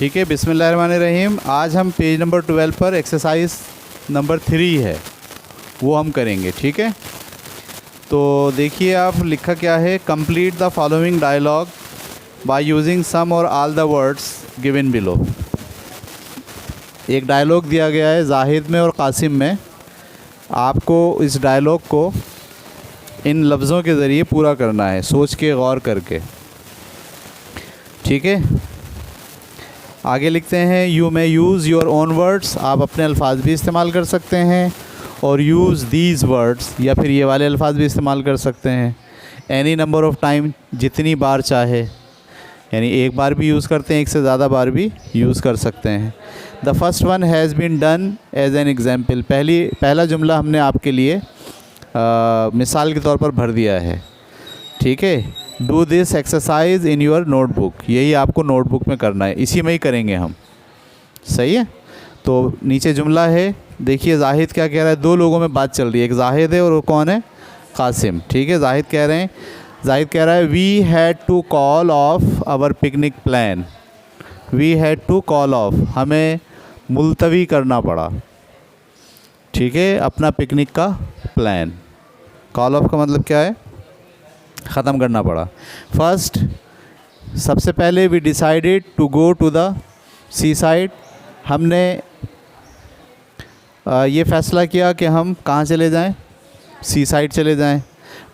ठीक है, बिस्मिल्लाहिर्रहमानिर्रहीम। आज हम पेज नंबर 12 पर एक्सरसाइज नंबर 3 है वो हम करेंगे। ठीक है, तो देखिए आप लिखा क्या है, complete the following dialogue by using some or all the words given below. एक डायलॉग दिया गया है जाहिद में और कासिम में, आपको इस डायलॉग को इन लफ्ज़ों के ज़रिए पूरा करना है, सोच के गौर करके। ठीक है, आगे लिखते हैं you may use your own words, आप अपने अल्फाज भी इस्तेमाल कर सकते हैं, और यूज़ दीज वर्ड्स या फिर ये वाले अल्फाज भी इस्तेमाल कर सकते हैं। एनी नंबर ऑफ़ टाइम, जितनी बार चाहे, यानी एक बार भी यूज़ करते हैं, एक से ज़्यादा बार भी यूज़ कर सकते हैं। The first one has been done as an example, पहला जुमला हमने आपके लिए मिसाल के तौर पर भर दिया है। ठीक है, do this exercise in your notebook, यही आपको नोटबुक में करना है, इसी में ही करेंगे हम। सही है, तो नीचे जुमला है, देखिए जाहिद क्या कह रहा है, दो लोगों में बात चल रही है, एक जाहिद है और वो कौन है, कासिम। ठीक है, जाहिद कह रहा है we had to call off our picnic plan, we had to call off, हमें मुलतवी करना पड़ा। ठीक है, अपना पिकनिक का प्लान। कॉल ऑफ का मतलब क्या है, ख़त्म करना पड़ा। फर्स्ट, सबसे पहले we decided to go to the seaside, हमने ये फ़ैसला किया कि हम कहाँ चले जाएं, सी साइड चले जाएं।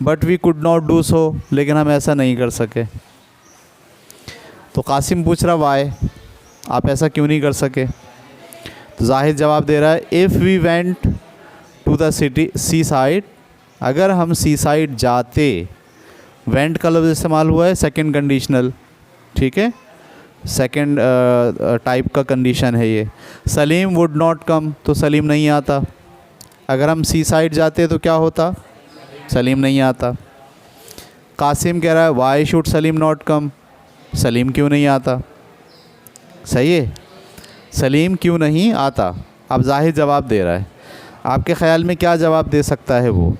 But we could not do so, लेकिन हम ऐसा नहीं कर सके। तो कासिम पूछ रहा वाई, आप ऐसा क्यों नहीं कर सके। तो जाहिद जवाब दे रहा है if we went to the seaside, अगर हम सी साइड जाते, वेंट का लफ्ज़ इस्तेमाल हुआ है सेकंड कंडीशनल। ठीक है, सेकंड टाइप का कंडीशन है ये। सलीम वुड नॉट कम, तो सलीम नहीं आता। अगर हम सी साइड जाते तो क्या होता, सलीम नहीं आता। कासिम कह रहा है why should Salim not come, Salim क्यों नहीं आता। सही है, सलीम क्यों नहीं आता। अब जाहिद जवाब दे रहा है, आपके ख़्याल में क्या जवाब दे सकता है वो।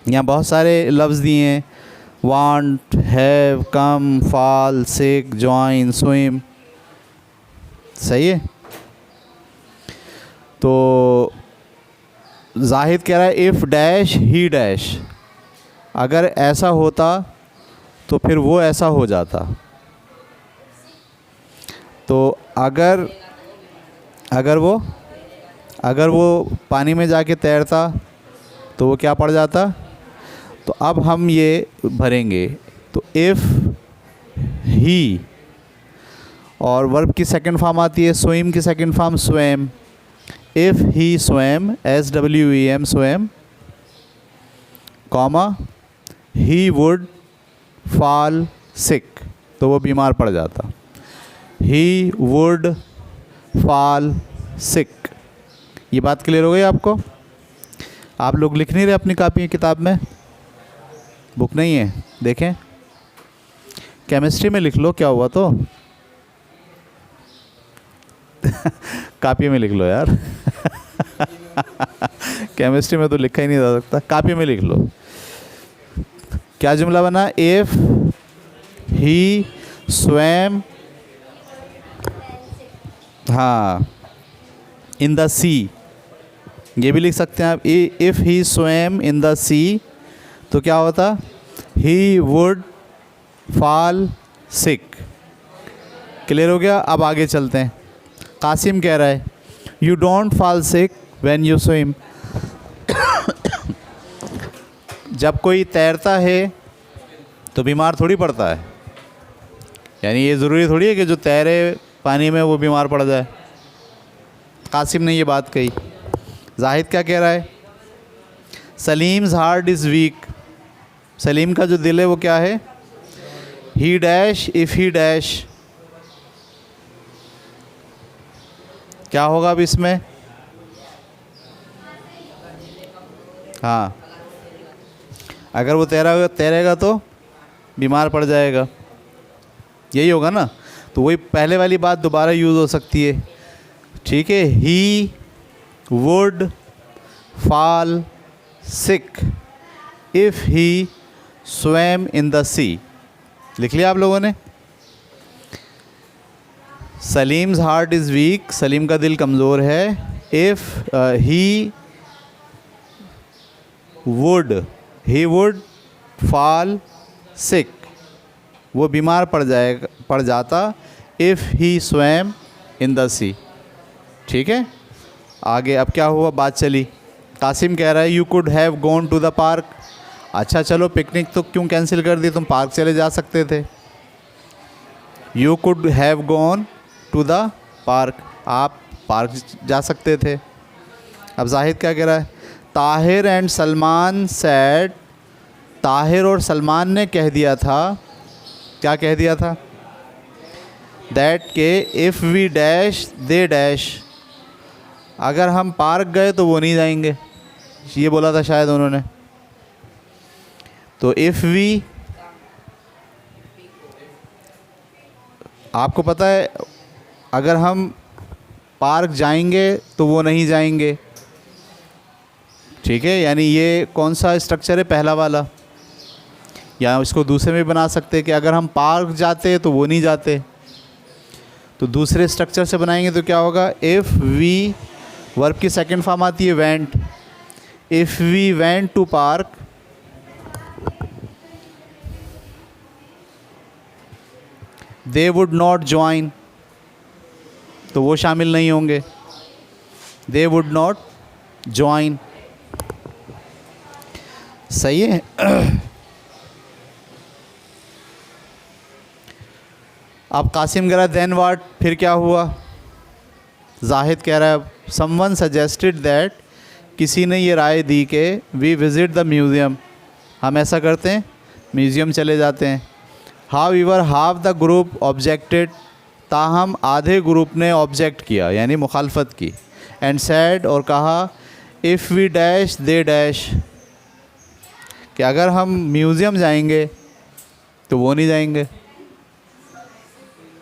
यहाँ बहुत सारे लफ्ज़ दिए हैं, want, have, come, fall, sick, join, swim. सही है, तो जाहिद कह रहा है इफ़ डैश ही डैश, अगर ऐसा होता तो फिर वो ऐसा हो जाता। तो अगर वो पानी में जाके तैरता तो वो क्या पड़ जाता। तो अब हम ये भरेंगे, तो इफ़ ही, और वर्ब की सेकंड फॉर्म आती है स्विम की second form swum. If he swum, SWEM swum, comma he would fall सिक, तो वो बीमार पड़ जाता। ही वुड फॉल सिक। ये बात क्लियर हो गई आपको। आप लोग लिख नहीं रहे अपनी कापी किताब में, बुक नहीं है, देखें केमिस्ट्री में लिख लो, क्या हुआ तो कापी में लिख लो यार केमिस्ट्री में तो लिखा ही नहीं जा सकता, कापी में लिख लो। क्या जुमला बना, इफ ही स्वैम, हाँ, इन द सी, ये भी लिख सकते हैं आप। If he swam in the sea, तो क्या होता, he would fall sick. Clear हो गया। अब आगे चलते हैं। कासिम कह रहा है you don't fall sick when you swim, जब कोई तैरता है तो बीमार थोड़ी पड़ता है, यानी ये ज़रूरी थोड़ी है कि जो तैरे पानी में वो बीमार पड़ जाए। कासिम ने ये बात कही। जाहिद क्या कह रहा है, Salim's heart is weak, Salim का जो दिल है वो क्या है, ही डैश इफ़ ही डैश, क्या होगा अब इसमें, हाँ, अगर वो तैरेगा तो बीमार पड़ जाएगा, यही होगा ना। तो वही पहले वाली बात दोबारा यूज़ हो सकती है। ठीक है, he would fall sick if he swam in the sea. लिख लिया आप लोगों ने। Salim's heart is weak, Salim का दिल कमज़ोर है। If he would fall sick, वो बीमार पड़ जाता। If he swam in the sea. ठीक है, आगे अब क्या हुआ, बात चली। कासिम कह रहा है you could have gone to the park. अच्छा चलो, पिकनिक तो क्यों कैंसिल कर दी, तुम पार्क चले जा सकते थे। You could have gone to the park, आप पार्क जा सकते थे। अब जाहिद क्या कह रहा है, ताहिर एंड सलमान सैड, ताहिर और सलमान ने कह दिया था, क्या कह दिया था, दैट के if we dash they dash, अगर हम पार्क गए तो वो नहीं जाएंगे, ये बोला था शायद उन्होंने। तो इफ़ वी, आपको पता है अगर हम पार्क जाएंगे तो वो नहीं जाएंगे। ठीक है, यानी ये कौन सा स्ट्रक्चर है, पहला वाला। या इसको दूसरे में बना सकते हैं कि अगर हम पार्क जाते तो वो नहीं जाते। तो दूसरे स्ट्रक्चर से बनाएंगे तो क्या होगा, इफ़ वी, वर्ब की सेकंड फॉर्म आती है went. If we went to park, they would not join, तो वो शामिल नहीं होंगे। दे वुड नॉट ज्वाइन, सही है। अब कासिम कह रहा है देन व्हाट, फिर क्या हुआ। जाहिद कह रहा है समवन सजेस्टेड दैट, किसी ने ये राय दी कि वी विज़िट द म्यूज़ियम, हम ऐसा करते हैं म्यूज़ियम चले जाते हैं। However half the group objected, ताहम आधे ग्रुप ने ऑब्जेक्ट किया यानी मुखालफत की। एंड सैड, और कहा if we dash they dash, कि अगर हम म्यूज़ियम जाएंगे तो वो नहीं जाएंगे।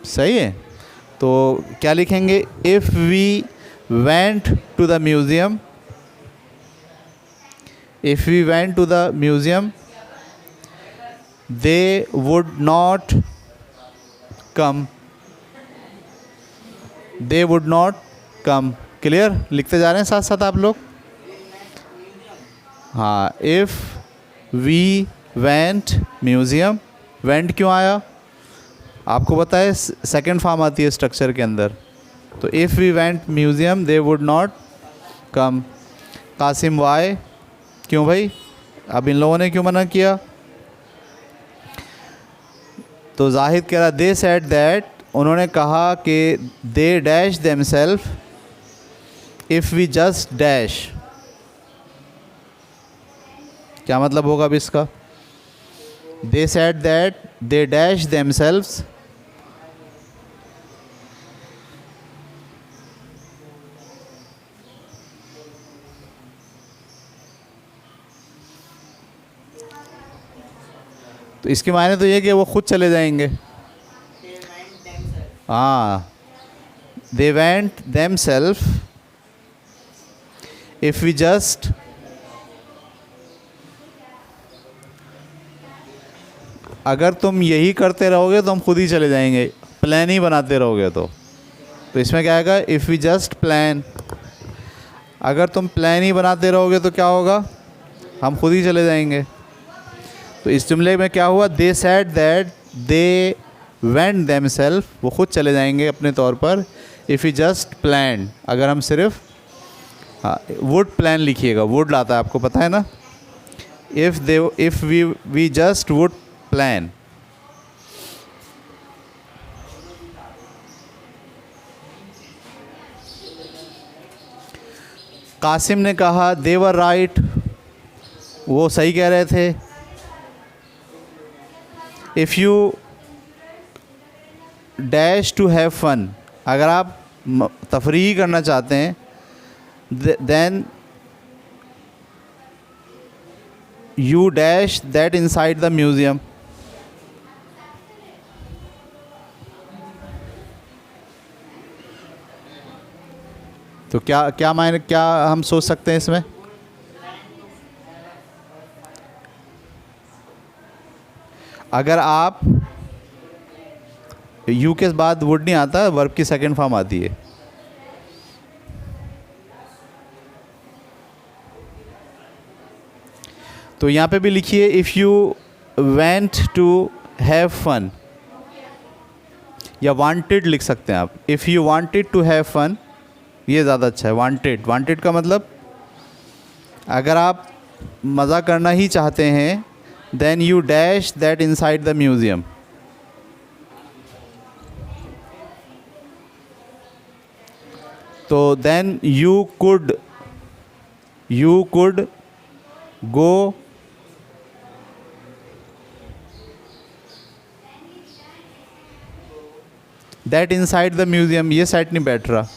सही है, तो क्या लिखेंगे, if we went to the museum, if we went to the museum they would not come, they would not come. Clear, लिखते जा रहे हैं साथ साथ आप लोग। हाँ, if we went museum, went क्यों आया आपको पता है, सेकंड फॉर्म आती है स्ट्रक्चर के अंदर। तो if we went museum they would not come. Qasim why, क्यों भाई, अब इन लोगों ने क्यों मना किया। तो जाहिद कह रहा दे सेड दैट, उन्होंने कहा कि they dash themself if we just dash, क्या मतलब होगा अब इसका, they said that they dash themselves, तो इसके मायने तो ये कि वो खुद चले जाएंगे। हाँ, they went themself if we just, अगर तुम यही करते रहोगे तो हम खुद ही चले जाएंगे, प्लान ही बनाते रहोगे तो इसमें क्या आएगा, इफ़ वी जस्ट प्लान, अगर तुम प्लान ही बनाते रहोगे तो क्या होगा, हम खुद ही चले जाएंगे। तो इस जुमले में क्या हुआ, they said that they went themselves, वो खुद चले जाएंगे अपने तौर पर। इफ़ वी जस्ट प्लान, अगर हम सिर्फ, हाँ वुड प्लान लिखिएगा, वुड लाता है आपको पता है ना। If we just would plan. Qasim ने कहा दे वर राइट, वो सही कह रहे थे। If you dash to have fun, अगर आप तफरीह करना चाहते हैं, then you dash that inside the museum. तो क्या मायने, क्या हम सोच सकते हैं इसमें, अगर आप यू के बाद वुड नहीं आता, वर्ब की सेकंड फॉर्म आती है। तो यहाँ पे भी लिखिए if you went to have fun, या वांटेड लिख सकते हैं आप। If you wanted to have fun, ये ज़्यादा अच्छा है। वांटेड, वांटेड का मतलब अगर आप मज़ा करना ही चाहते हैं, then you dash that inside the museum. तो then you could go that inside the museum, ये सेट नहीं बैठ रहा।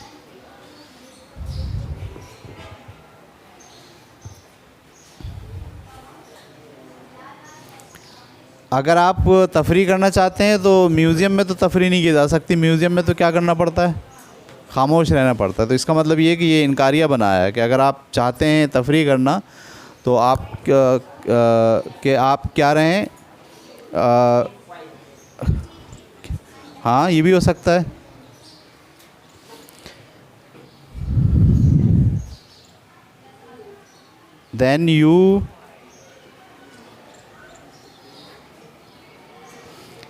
अगर आप तफरी करना चाहते हैं तो म्यूज़ियम में तो तफरी नहीं की जा सकती। म्यूज़ियम में तो क्या करना पड़ता है, खामोश रहना पड़ता है। तो इसका मतलब ये कि ये इनकारिया बनाया है कि अगर आप चाहते हैं तफरी करना तो आप क्या रहें। हाँ, ये भी हो सकता है। देन यू,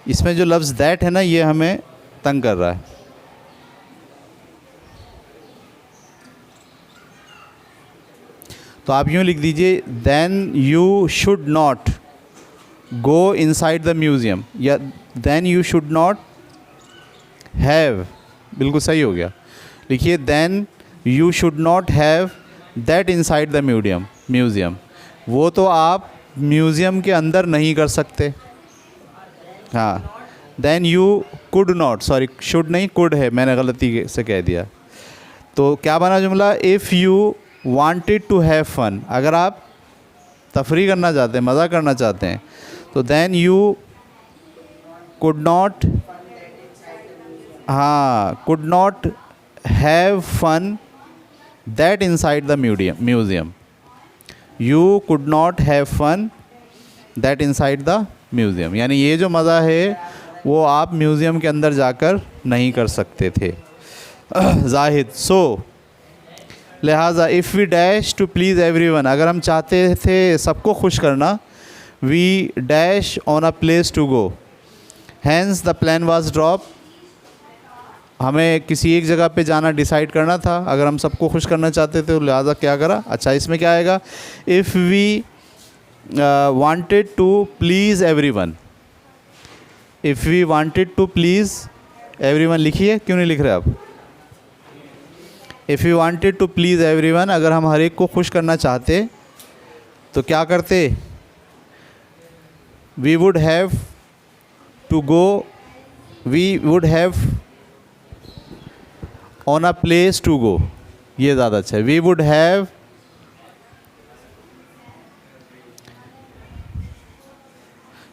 इसमें जो लफ्ज़ दैट है ना, ये हमें तंग कर रहा है। तो आप यूँ लिख दीजिए then you should not go inside the museum, या then you should not have, बिल्कुल सही हो गया। लिखिए then you should not have that inside the museum. वो तो आप म्यूज़ियम के अंदर नहीं कर सकते। हाँ, then you could not, sorry should नहीं कुड है, मैंने गलती से कह दिया। तो क्या बना जुमला, if you wanted to have fun, अगर आप तफरी करना चाहते हैं, मज़ा करना चाहते हैं, तो देन यू कुड नॉट, हाँ, could not have fun that inside the museum. You could not have fun that inside the museum, यानी ये जो मज़ा है वो आप म्यूज़ियम के अंदर जाकर नहीं कर सकते थे। जाहिद, सो लिहाजा if we dash to please everyone, अगर हम चाहते थे सबको खुश करना, we dash on a place to go, hence the plan was drop, हमें किसी एक जगह पे जाना डिसाइड करना था। अगर हम सबको खुश करना चाहते थे तो लिहाजा क्या करा। अच्छा, इसमें क्या आएगा, if we wanted to please everyone, if we wanted to please everyone, लिखिए, क्यों नहीं लिख रहे आप। if we wanted to please everyone, अगर हम हर एक को खुश करना चाहते तो क्या करते, we would have to go, we would have on a place to go, ये ज़्यादा अच्छा है। we would have,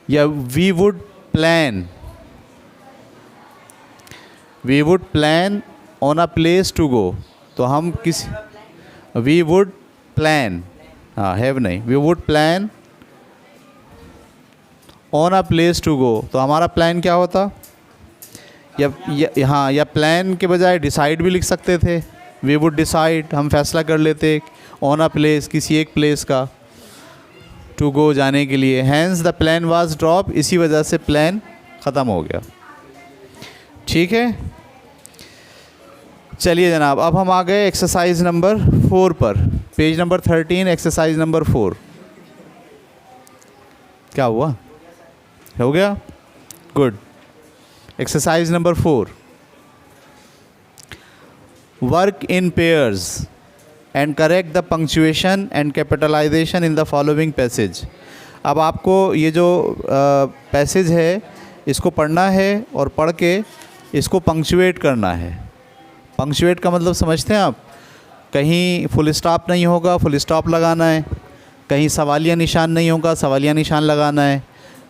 या we would plan on a place to go, तो हम किसी, वी वुड प्लान, हाँ हैव नहीं, we would plan on a place to go, तो हमारा प्लान क्या होता, हाँ, या प्लान के बजाय डिसाइड भी लिख सकते थे। वी वुड डिसाइड, हम फैसला कर लेते ऑन अ प्लेस, किसी एक प्लेस का, टू गो जाने के लिए। Hence the plan was drop, इसी वजह से प्लान ख़त्म हो गया। ठीक है, चलिए जनाब, अब हम आ गए एक्सरसाइज नंबर 4 पर, पेज नंबर 13, एक्सरसाइज नंबर 4। क्या हुआ, हो गया, good. Exercise number 4, work in pairs and correct the punctuation and capitalisation in the following passage. अब आपको ये जो पैसेज है इसको पढ़ना है और पढ़ के इसको पंक्चुएट करना है। पंक्चुएट का मतलब समझते हैं आप, कहीं फुल स्टॉप नहीं होगा, फुल स्टॉप लगाना है, कहीं सवालिया निशान नहीं होगा, सवालिया निशान लगाना है,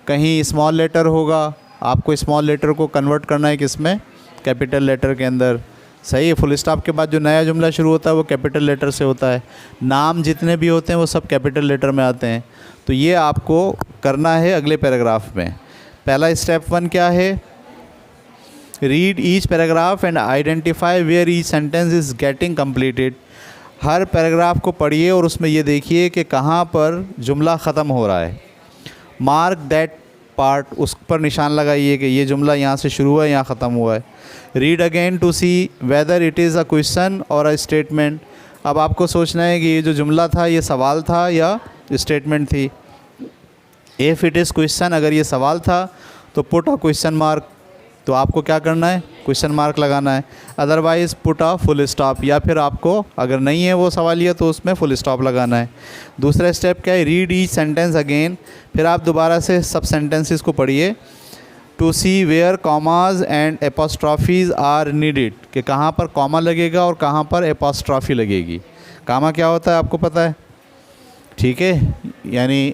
कहीं स्मॉल लेटर होगा, आपको स्मॉल लेटर को कन्वर्ट करना है किस में, कैपिटल लेटर के अंदर। सही है, फुल स्टॉप के बाद जो नया जुमला शुरू होता है वो कैपिटल लेटर से होता है। नाम जितने भी होते हैं वो सब कैपिटल लेटर में आते हैं। तो ये आपको करना है अगले पैराग्राफ में। पहला स्टेप 1 क्या है, read each paragraph and identify where each sentence is getting completed. हर पैराग्राफ को पढ़िए और उसमें ये देखिए कि कहाँ पर जुमला ख़त्म हो रहा है। मार्क दैट पार्ट, उस पर निशान लगाइए कि ये जुमला यहाँ से शुरू हुआ है, यहाँ ख़त्म हुआ है। Read again to see whether it is a question और अ स्टेटमेंट। अब आपको सोचना है कि ये जो जुमला था ये सवाल था या स्टेटमेंट थी। इफ़ इट इज़ क्वेश्चन, अगर ये सवाल था तो पुट अ क्वेश्चन मार्क, तो आपको क्या करना है, क्वेश्चन मार्क लगाना है। Otherwise put a full stop, या फिर आपको अगर नहीं है वो सवालिया तो उसमें फुल स्टॉप लगाना है। दूसरा स्टेप क्या है, रीड ईच सेंटेंस अगेन, फिर आप दोबारा से सब सेंटेंसेस को पढ़िए। To see where commas and apostrophes are needed, कि कहाँ पर कॉमा लगेगा और कहाँ पर एपोस्ट्रॉफी लगेगी। कॉमा क्या होता है आपको पता है, ठीक है, यानी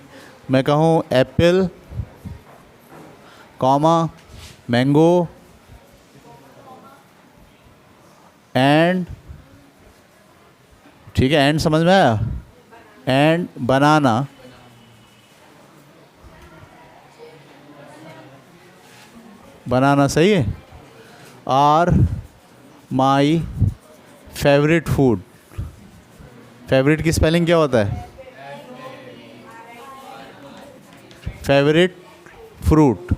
मैं कहूँ एप्पल कॉमा मैंगो एंड, ठीक है, एंड समझ में आया, एंड बनाना, बनाना सही है, are my favourite food. Favourite की स्पेलिंग क्या होता है, फेवरेट फ्रूट।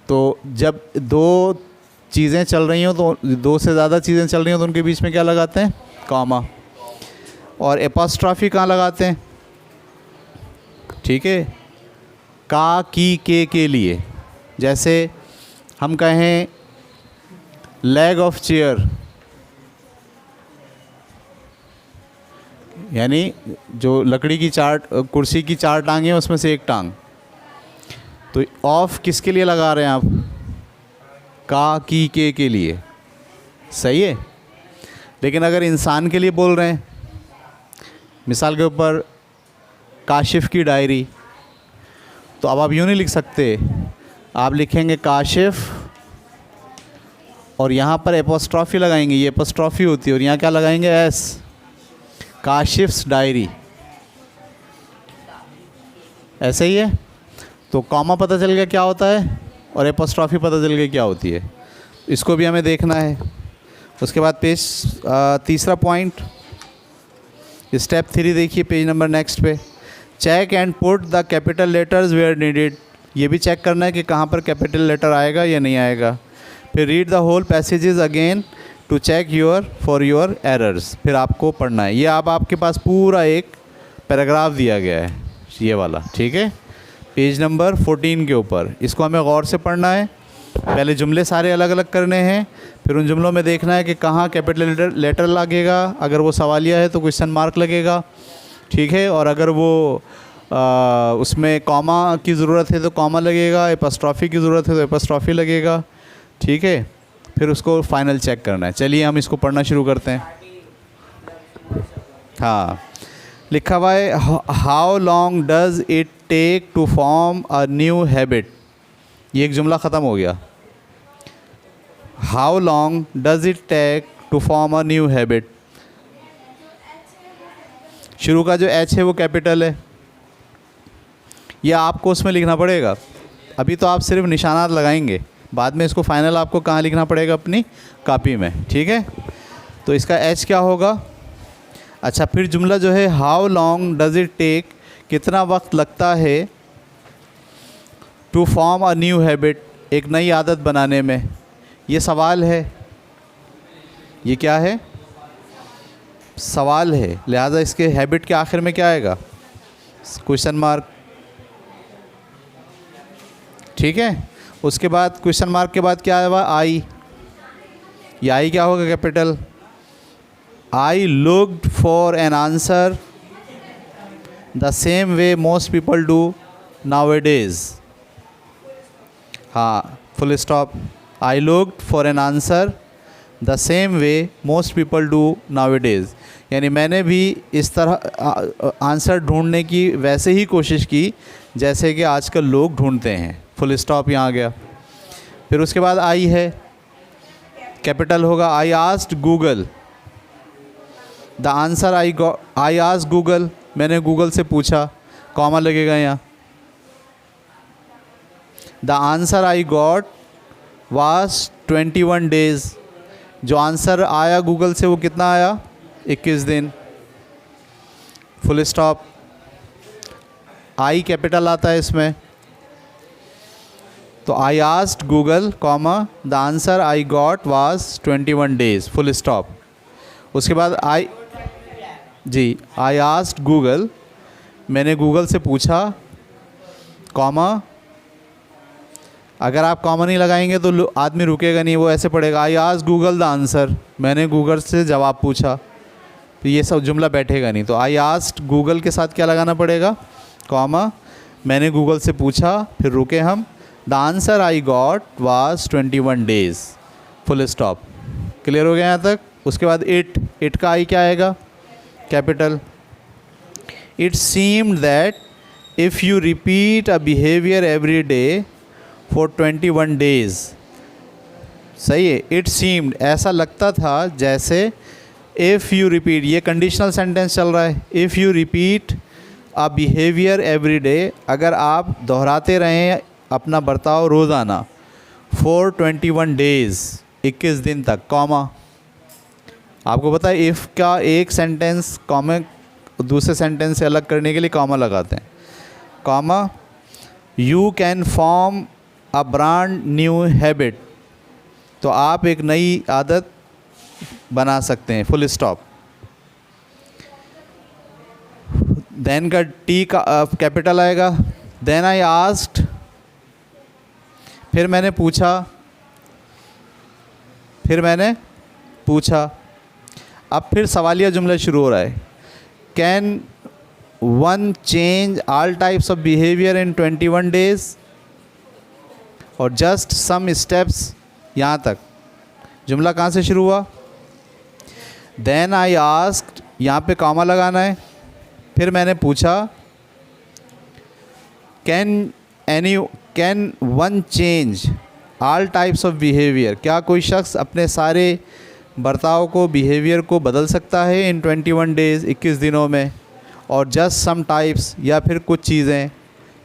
तो जब दो चीज़ें चल रही हों, तो दो से ज़्यादा चीज़ें चल रही हों, तो उनके बीच में क्या लगाते हैं, कॉमा। और एपोस्ट्रॉफी कहाँ लगाते हैं, ठीक है, का की के लिए। जैसे हम कहें लेग ऑफ चेयर, यानी जो लकड़ी की कुर्सी की चार टांगें हैं उसमें से एक टांग, तो ऑफ किसके लिए लगा रहे हैं आप, का की के लिए, सही है। लेकिन अगर इंसान के लिए बोल रहे हैं, मिसाल के ऊपर काशिफ की डायरी, तो अब आप यूँ नहीं लिख सकते, आप लिखेंगे काशिफ और यहाँ पर एपोस्ट्रॉफी लगाएंगे, ये एपोस्ट्रॉफी होती है, और यहाँ क्या लगाएंगे, एस, काशिफ्स डायरी, ऐसे ही है। तो कॉमा पता चल गया क्या होता है और एपोस्ट्रॉफी पता चल गई क्या होती है, इसको भी हमें देखना है। उसके बाद पेज तीसरा पॉइंट, स्टेप 3 देखिए पेज नंबर नेक्स्ट पे, check and put the capital letters where needed. ये भी चेक करना है कि कहाँ पर कैपिटल लेटर आएगा या नहीं आएगा। फिर read the whole passages again to check for your errors, फिर आपको पढ़ना है। ये आपके पास पूरा एक पैराग्राफ दिया गया है, ये वाला, ठीक है, पेज नंबर 14 के ऊपर। इसको हमें गौर से पढ़ना है। पहले जुमले सारे अलग अलग करने हैं, फिर उन जुमलों में देखना है कि कहाँ कैपिटल लेटर लगेगा, अगर वो सवालिया है तो क्वेश्चन मार्क लगेगा, ठीक है, और अगर वो उसमें कॉमा की ज़रूरत है तो कॉमा लगेगा, एपोस्ट्रॉफी की ज़रूरत है तो एपोस्ट्रॉफी लगेगा, ठीक है। फिर उसको फाइनल चेक करना है। चलिए हम इसको पढ़ना शुरू करते हैं। हाँ, लिखा हुआ है, how long does it take to form a new habit. ये एक जुमला ख़त्म हो गया। How long does it take to form a new habit, शुरू का जो एच है वो कैपिटल है, ये आपको उसमें लिखना पड़ेगा। अभी तो आप सिर्फ निशानात लगाएंगे, बाद में इसको फाइनल आपको कहाँ लिखना पड़ेगा, अपनी कॉपी में, ठीक है। तो इसका एच क्या होगा। अच्छा, फिर जुमला जो है, how long does it take, कितना वक्त लगता है, to form a new habit, एक नई आदत बनाने में। ये सवाल है, ये क्या है, सवाल है, लिहाजा इसके हैबिट के आखिर में क्या आएगा, क्वेश्चन मार्क, ठीक है। उसके बाद क्वेश्चन मार्क के बाद क्या आएगा, आई। ये आई क्या होगा, capital. I looked for an answer the same way most people do nowadays. हाँ, full stop. I looked for an answer the same way most people do nowadays, यानी मैंने भी इस तरह आंसर ढूंढने की वैसे ही कोशिश की जैसे कि आजकल लोग ढूंढते हैं। फुल स्टॉप यहाँ आ गया। फिर उसके बाद आई है, कैपिटल होगा। I asked Google the answer I asked Google, मैंने गूगल से पूछा, कॉमा लगेगा यहाँ। The answer I got was 21 days. जो आंसर आया गूगल से वो कितना आया? 21 दिन। Full stop. आई कैपिटल आता है इसमें, तो I asked Google comma the answer I got was 21 days, full stop. उसके बाद आई आस्क्ड गूगल, मैंने गूगल से पूछा, कॉमा, अगर आप कॉमा नहीं लगाएंगे तो आदमी रुकेगा नहीं, वो ऐसे पढ़ेगा I asked Google the answer, मैंने गूगल से जवाब पूछा, तो ये सब जुमला बैठेगा नहीं। तो आई आस्क्ड गूगल के साथ क्या लगाना पड़ेगा? कॉमा, मैंने गूगल से पूछा, फिर रुके हम, the answer I got was 21 days, full stop. Clear हो गया यहाँ तक? उसके बाद इट का आई क्या आएगा? Capital. It seemed that if you repeat a behaviour every day for 21 days. सही है। इट सीम्ड, ऐसा लगता था जैसे, इफ़ यू रिपीट, ये कंडीशनल सेंटेंस चल रहा है। If you repeat a behaviour every day, अगर आप दोहराते रहें अपना बर्ताव रोज़ाना, फॉर 21 डेज़, 21 दिन तक, कॉमा। आपको पता है इफ़ का एक सेंटेंस कॉमा दूसरे सेंटेंस से अलग करने के लिए कॉमा लगाते हैं। Comma, you can form a brand new habit, तो आप एक नई आदत बना सकते हैं, फुल स्टॉप। देन का टी का कैपिटल आएगा। देन आई आस्क्ड, फिर मैंने पूछा, अब फिर सवालिया जुमला शुरू हो रहा है। Can one change all types of behaviour in 21 days, और जस्ट सम स्टेप्स, यहाँ तक जुमला कहाँ से शुरू हुआ? देन आई आस्क्ड, यहाँ पे कॉमा लगाना है। फिर मैंने पूछा, can one change all types of behaviour, क्या कोई शख्स अपने सारे बर्ताव को, बिहेवियर को बदल सकता है इन 21 डेज़, 21 दिनों में, और जस्ट सम टाइप्स, या फिर कुछ चीज़ें।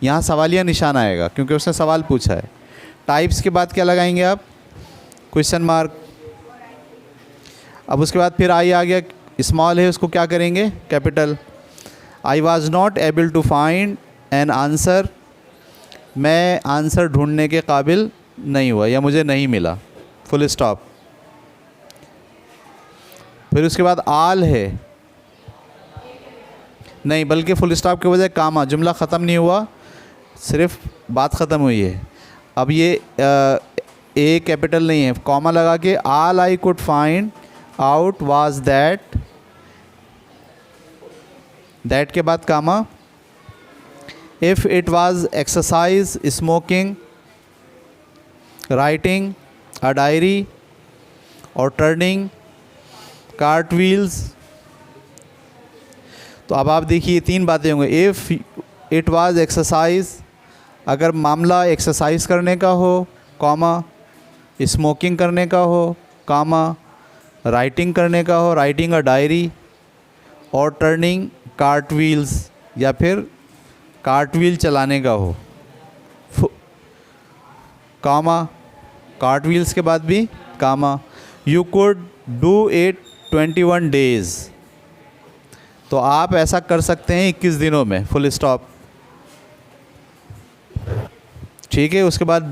यहाँ सवालिया निशान आएगा क्योंकि उसने सवाल पूछा है। टाइप्स के बाद क्या लगाएंगे आप? Question mark. अब उसके बाद फिर आई आ गया, स्मॉल है, उसको क्या करेंगे? Capital. I was not able to find an answer, मैं आंसर ढूंढने के काबिल नहीं हुआ या मुझे नहीं मिला, फुल स्टॉप। फिर उसके बाद आल है, नहीं बल्कि फुल स्टॉप के बजाय कामा, जुमला ख़त्म नहीं हुआ, सिर्फ बात ख़त्म हुई है। अब ये ए कैपिटल नहीं है, कॉमा लगा के all I could find out was that के बाद comma, if it was exercise, smoking, writing a diary, or turning cartwheels. तो अब आप देखिए 3 बातें होंगी। इफ़ इट वाज एक्सरसाइज, अगर मामला एक्सरसाइज करने का हो, कॉमा, स्मोकिंग करने का हो, कॉमा, राइटिंग करने का हो, writing a diary, or turning cart wheels, या फिर कार्ट व्हील चलाने का हो, कामा, कार्ट व्हील्स के बाद भी comma. You could do it 21 days, तो आप ऐसा कर सकते हैं 21 दिनों में, फुल स्टॉप। ठीक है। उसके बाद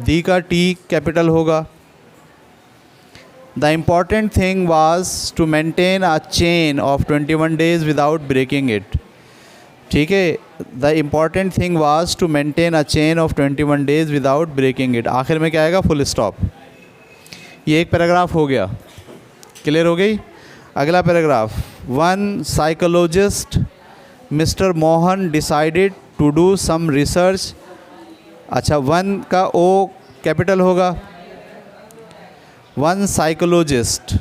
दी का टी कैपिटल होगा। The important thing was to maintain a chain of 21 days without breaking it. ठीक है। The important thing was to maintain a chain of 21 days without breaking it. आखिर में क्या आएगा? Full stop. ये एक पैराग्राफ हो गया, क्लियर हो गई। अगला paragraph, one psychologist mister Mohan decided to do some research. अच्छा, वन का ओ कैपिटल होगा। वन साइकोलॉजिस्ट,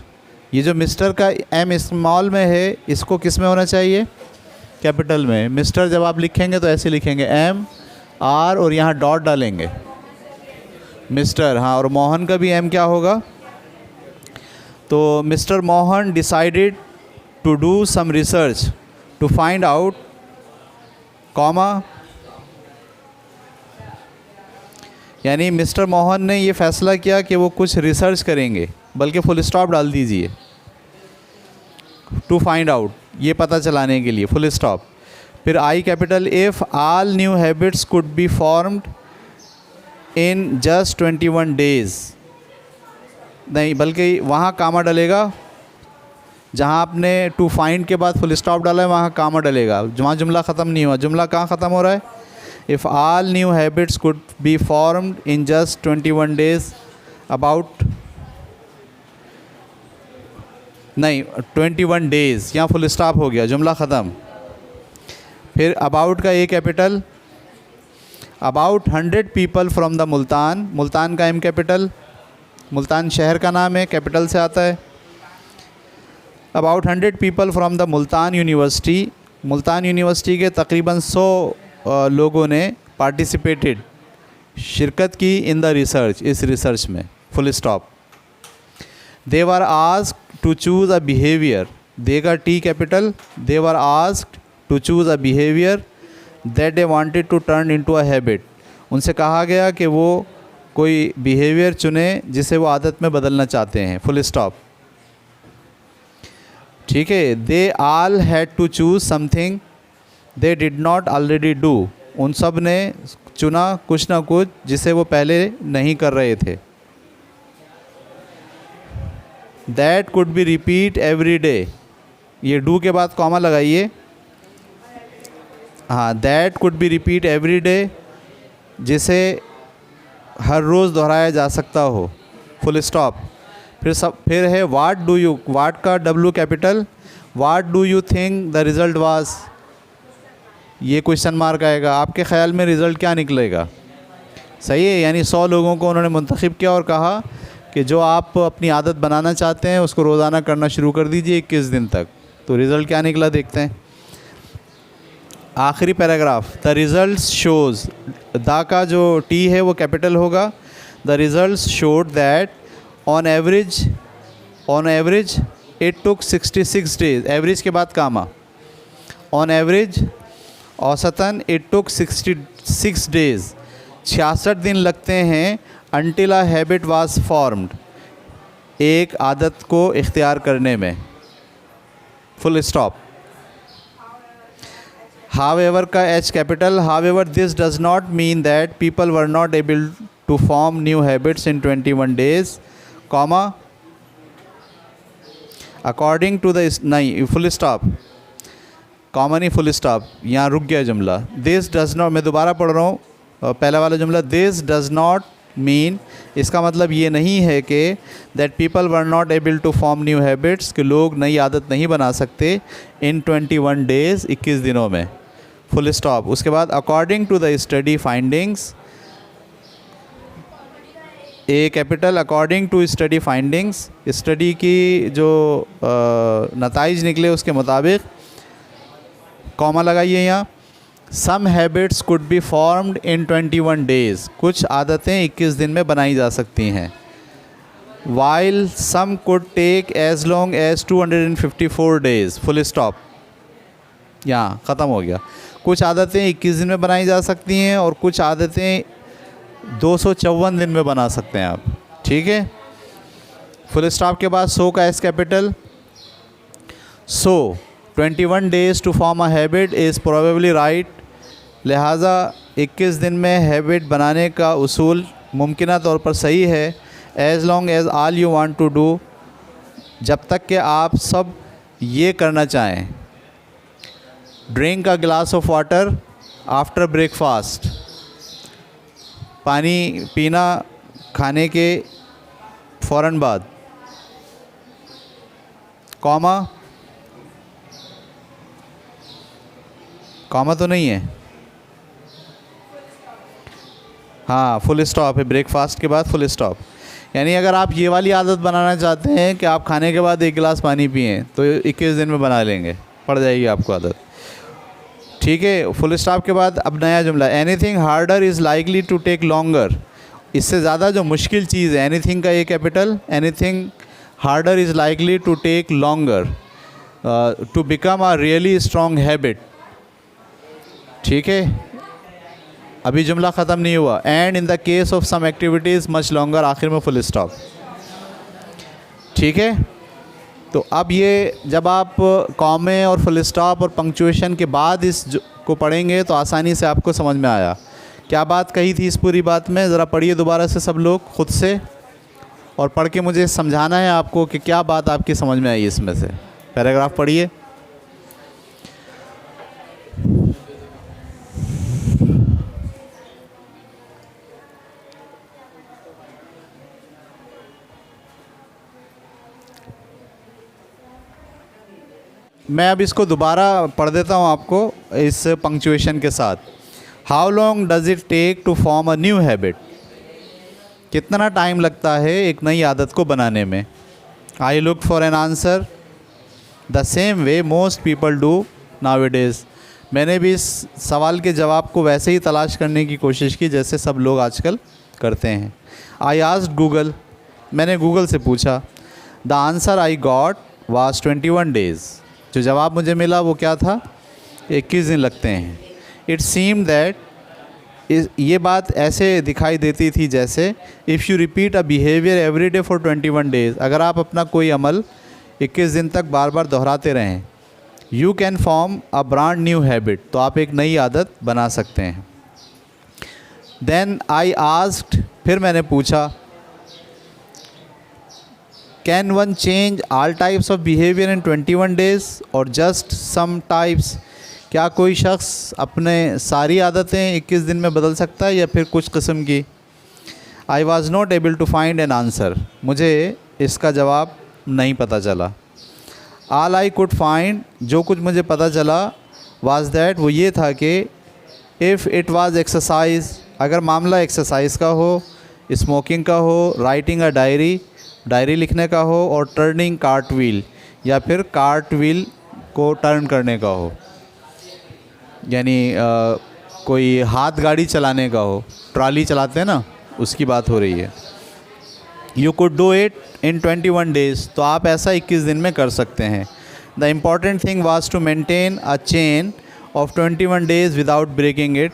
ये जो मिस्टर का एम स्मॉल में है, इसको किस में होना चाहिए? कैपिटल में। मिस्टर जब आप लिखेंगे तो ऐसे लिखेंगे, एम आर, और यहाँ डॉट डालेंगे, मिस्टर। हाँ, और मोहन का भी एम क्या होगा? तो mister Mohan decided to do some research to find out, comma, यानी मिस्टर मोहन ने ये फ़ैसला किया कि वो कुछ रिसर्च करेंगे, बल्कि फुल स्टॉप डाल दीजिए, टू फाइंड आउट, ये पता चलाने के लिए, फुल स्टॉप। फिर आई capital, if all new habits could be formed in just 21 days, नहीं बल्कि वहाँ कामा डलेगा, जहाँ आपने टू फाइंड के बाद फुल स्टॉप डाला है वहाँ कामा डलेगा, वहाँ जुमला ख़त्म नहीं हुआ। जुमला कहाँ ख़त्म हो रहा है? If all new habits could be formed in just 21 days, about, नहीं 21 डेज़, यहाँ फुल स्टॉप हो गया, जुमला ख़त्म। फिर अबाउट का A capital, about 100 people from the Multan, Multan का एम कैपिटल, मुल्तान शहर का नाम है, कैपिटल से आता है। About 100 people from the Multan university, Multan university के तकरीबन 100 लोगों ने पार्टिसिपेटेड, शिरकत की, इन द रिसर्च, इस रिसर्च में, full stop. They were asked to choose a behaviour, they का T capital, they were asked to choose a behaviour that they wanted to turn into a habit, उनसे कहा गया कि वो कोई behaviour चुने जिसे वो आदत में बदलना चाहते हैं, फुल स्टॉप। ठीक है। They all had to choose something they did not already do, उन सब ने चुना कुछ ना कुछ जिसे वो पहले नहीं कर रहे थे। That could be repeat every day, ये डू के बाद कॉमा लगाइए, हाँ, that could be repeat every day, जिसे हर रोज़ दोहराया जा सकता हो, फुल स्टॉप। फिर है वाट डू यू, वाट का W capital, what do you think the result was, ये क्वेश्चन मार्क आएगा, आपके ख़्याल में रिज़ल्ट क्या निकलेगा? सही है, यानी 100 लोगों को उन्होंने मुंतखब किया और कहा कि जो आप अपनी आदत बनाना चाहते हैं उसको रोज़ाना करना शुरू कर दीजिए 21 दिन तक। तो रिज़ल्ट क्या निकला देखते हैं। आखिरी पैराग्राफ, द रिज़ल्ट शोज़, द का जो टी है वो कैपिटल होगा। The result showed that on average it took 66 days, average के बाद कामा, ऑन एवरेज, औसतन इट टुक 66 डेज़, 66 दिन लगते हैं, until a habit was formed, एक आदत को इख्तियार करने में, फुल स्टॉप। हाउएवर का H capital, however this does not mean that people were not able to form new habits in 21 days, comma, according to the, नहीं फुल स्टॉप, कॉमा नहीं full stop, यहाँ रुक गया जुमला। दिस डज नॉट, मैं दोबारा पढ़ रहा हूँ पहला वाला जुमला, दिस डज नॉट मीन, इसका मतलब ये नहीं है कि that people were not able to form new habits, कि लोग नई आदत नहीं बना सकते इन 21 डेज़, 21 दिनों में, फुल स्टॉप। उसके बाद according to the study findings, A capital, according to study findings, study की जो नताइज निकले उसके मुताबिक, कॉमा लगाइए यहाँ। Some habits could be formed in 21 days, कुछ आदतें 21 दिन में बनाई जा सकती हैं। While some could take as long as 254 days, full stop, यहाँ ख़त्म हो गया। कुछ आदतें 21 दिन में बनाई जा सकती हैं और कुछ आदतें 254 दिन में बना सकते हैं आप, ठीक है। फुल स्टॉप के बाद सो का S capital, so 21 days to form a habit is probably right, लिहाजा 21 दिन में हैबिट बनाने का उसूल मुमकिना तौर पर सही है। As long as all you want to do, जब तक कि आप सब ये करना चाहें। Drink a glass of water after breakfast, पानी पीना खाने के फ़ौरन बाद, कॉमा, कॉमा तो नहीं है, हाँ फुल स्टॉप है, ब्रेकफास्ट के बाद फुल स्टॉप। यानी अगर आप ये वाली आदत बनाना चाहते हैं कि आप खाने के बाद 1 गिलास पानी पिएं, तो 21 दिन में बना लेंगे, पड़ जाएगी आपको आदत, ठीक है। फुल स्टॉप के बाद अब नया जुमला, anything harder is likely to take longer, इससे ज़्यादा जो मुश्किल चीज़ है, एनीथिंग का ये capital, anything harder is likely to take longer to become a really strong habit, ठीक है। अभी जुमला ख़त्म नहीं हुआ। And in the case of some activities much longer, आखिर में फुल स्टॉप। ठीक है, तो अब ये जब आप कॉमे और फुल स्टॉप और पंक्चुएशन के बाद को पढ़ेंगे तो आसानी से आपको समझ में आया क्या बात कही थी इस पूरी बात में। ज़रा पढ़िए दोबारा से सब लोग खुद से, और पढ़ के मुझे समझाना है आपको कि क्या बात आपकी समझ में आई इसमें से। पैराग्राफ पढ़िए। मैं अब इसको दोबारा पढ़ देता हूँ आपको इस पंक्चुएशन के साथ। How long does it take to form a new habit, कितना टाइम लगता है एक नई आदत को बनाने में। I look for an answer the same way most people do nowadays, मैंने भी इस सवाल के जवाब को वैसे ही तलाश करने की कोशिश की जैसे सब लोग आजकल करते हैं। आई आस्क्ड गूगल, मैंने गूगल से पूछा। The answer I got was 21 days, जो जवाब मुझे मिला वो क्या था, 21 दिन लगते हैं। इट सीम दैट, ये बात ऐसे दिखाई देती थी जैसे if you repeat a behaviour every day for 21 days, अगर आप अपना कोई अमल 21 दिन तक बार बार दोहराते रहें, you can form a brand new habit, तो आप एक नई आदत बना सकते हैं। देन आई आस्क्ड, फिर मैंने पूछा, can one change all types of behaviour in 21 days और जस्ट सम टाइप्स, क्या कोई शख्स अपने सारी आदतें 21 दिन में बदल सकता है या फिर कुछ किस्म की। I was not able to find an answer, मुझे इसका जवाब नहीं पता चला। ऑल आई कुड फाइंड, जो कुछ मुझे पता चला, वाज दैट, वो ये था कि इफ़ इट वाज एक्सरसाइज, अगर मामला एक्सरसाइज का हो, स्मोकिंग का हो, राइटिंग अ डायरी लिखने का हो, और टर्निंग कार्ट व्हील, या फिर कार्ट व्हील को टर्न करने का हो, यानी कोई हाथ गाड़ी चलाने का हो, ट्रॉली चलाते हैं ना, उसकी बात हो रही है। You could do it in 21 days, तो आप ऐसा 21 दिन में कर सकते हैं। The important thing was to maintain a chain of 21 days without breaking it,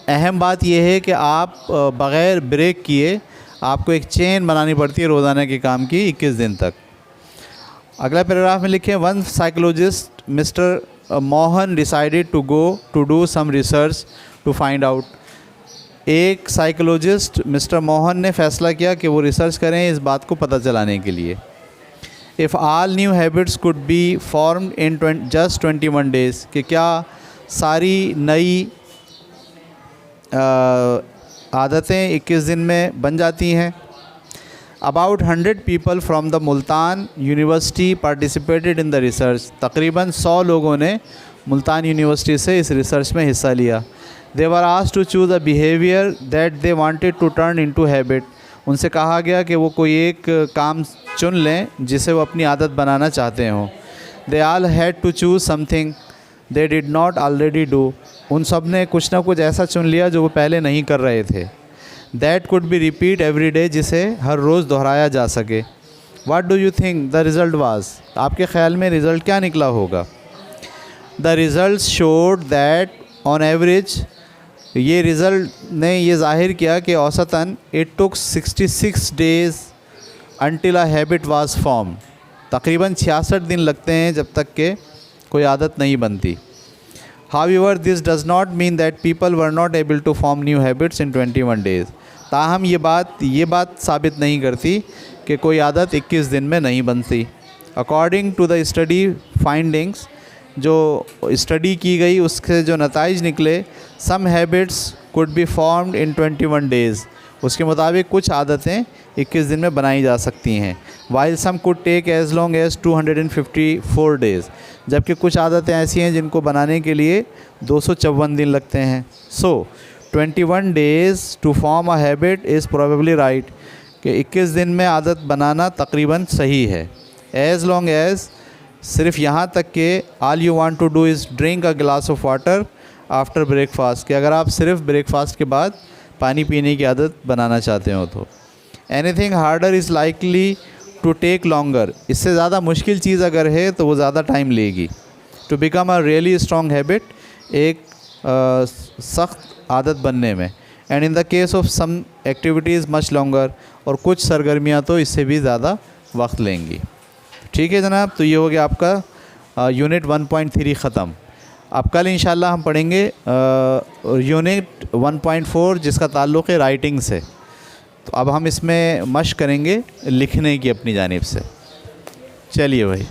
अहम बात यह है कि आप बग़ैर ब्रेक किए आपको एक चेन बनानी पड़ती है रोज़ाना के काम की 21 दिन तक। अगला पैराग्राफ में लिखे, one psychologist mister Mohan decided to go to do some research to find out, एक साइकोलॉजिस्ट मिस्टर मोहन ने फ़ैसला किया कि वो रिसर्च करें इस बात को पता चलाने के लिए। If all new habits could be formed in just 21 days, कि क्या सारी नई आदतें 21 दिन में बन जाती हैं। About 100 people from the Multan university participated in the research, तकरीबन 100 लोगों ने मुल्तान यूनिवर्सिटी से इस रिसर्च में हिस्सा लिया। They were asked to choose a behaviour that they wanted to turn into habit, उनसे कहा गया कि वो कोई एक काम चुन लें जिसे वो अपनी आदत बनाना चाहते हों। They all had to choose something they did not already do, उन सब ने कुछ ना कुछ ऐसा चुन लिया जो वो पहले नहीं कर रहे थे। That could be repeat every day, जिसे हर रोज़ दोहराया जा सके। What do you think the result was, आपके ख्याल में रिज़ल्ट क्या निकला होगा। The result showed that on average, ये रिज़ल्ट ने ये ज़ाहिर किया कि औसतन it took 66 days until a habit was form, तकरीबन 66 दिन लगते हैं जब तक के कोई आदत नहीं बनती। However, this does not mean that people were not able to form new habits in 21 days. ताहम ये बात साबित नहीं करती कि कोई आदत 21 दिन में नहीं बनती। According to the study findings, जो स्टडी की गई उसके जो नताइज निकले, some habits could be formed in 21 days. उसके मुताबिक कुछ आदतें 21 दिन में बनाई जा सकती हैं। While some could take as long as 254 days. जबकि कुछ आदतें ऐसी हैं जिनको बनाने के लिए 254 दिन लगते हैं। So 21 days to form a habit is probably right, कि 21 दिन में आदत बनाना तकरीबन सही है। एज़ लॉन्ग एज़, सिर्फ यहाँ तक कि all you want to do is drink a glass of water after breakfast, कि अगर आप सिर्फ ब्रेकफास्ट के बाद पानी पीने की आदत बनाना चाहते हो तो। Anything harder is likely to take longer, इससे ज़्यादा मुश्किल चीज़ अगर है तो वो ज़्यादा टाइम लेगी। To become a really strong habit, एक सख्त आदत बनने में। And in the case of some activities much longer, और कुछ सरगर्मियाँ तो इससे भी ज़्यादा वक्त लेंगी। ठीक है जनाब, तो ये हो गया आपका यूनिट 1.3 ख़त्म। अब कल इंशाल्लाह हम पढ़ेंगे यूनिट 1.4 जिसका ताल्लुक़ है राइटिंग से। तो अब हम इसमें मश्क करेंगे लिखने की अपनी जानिब से। चलिए भाई।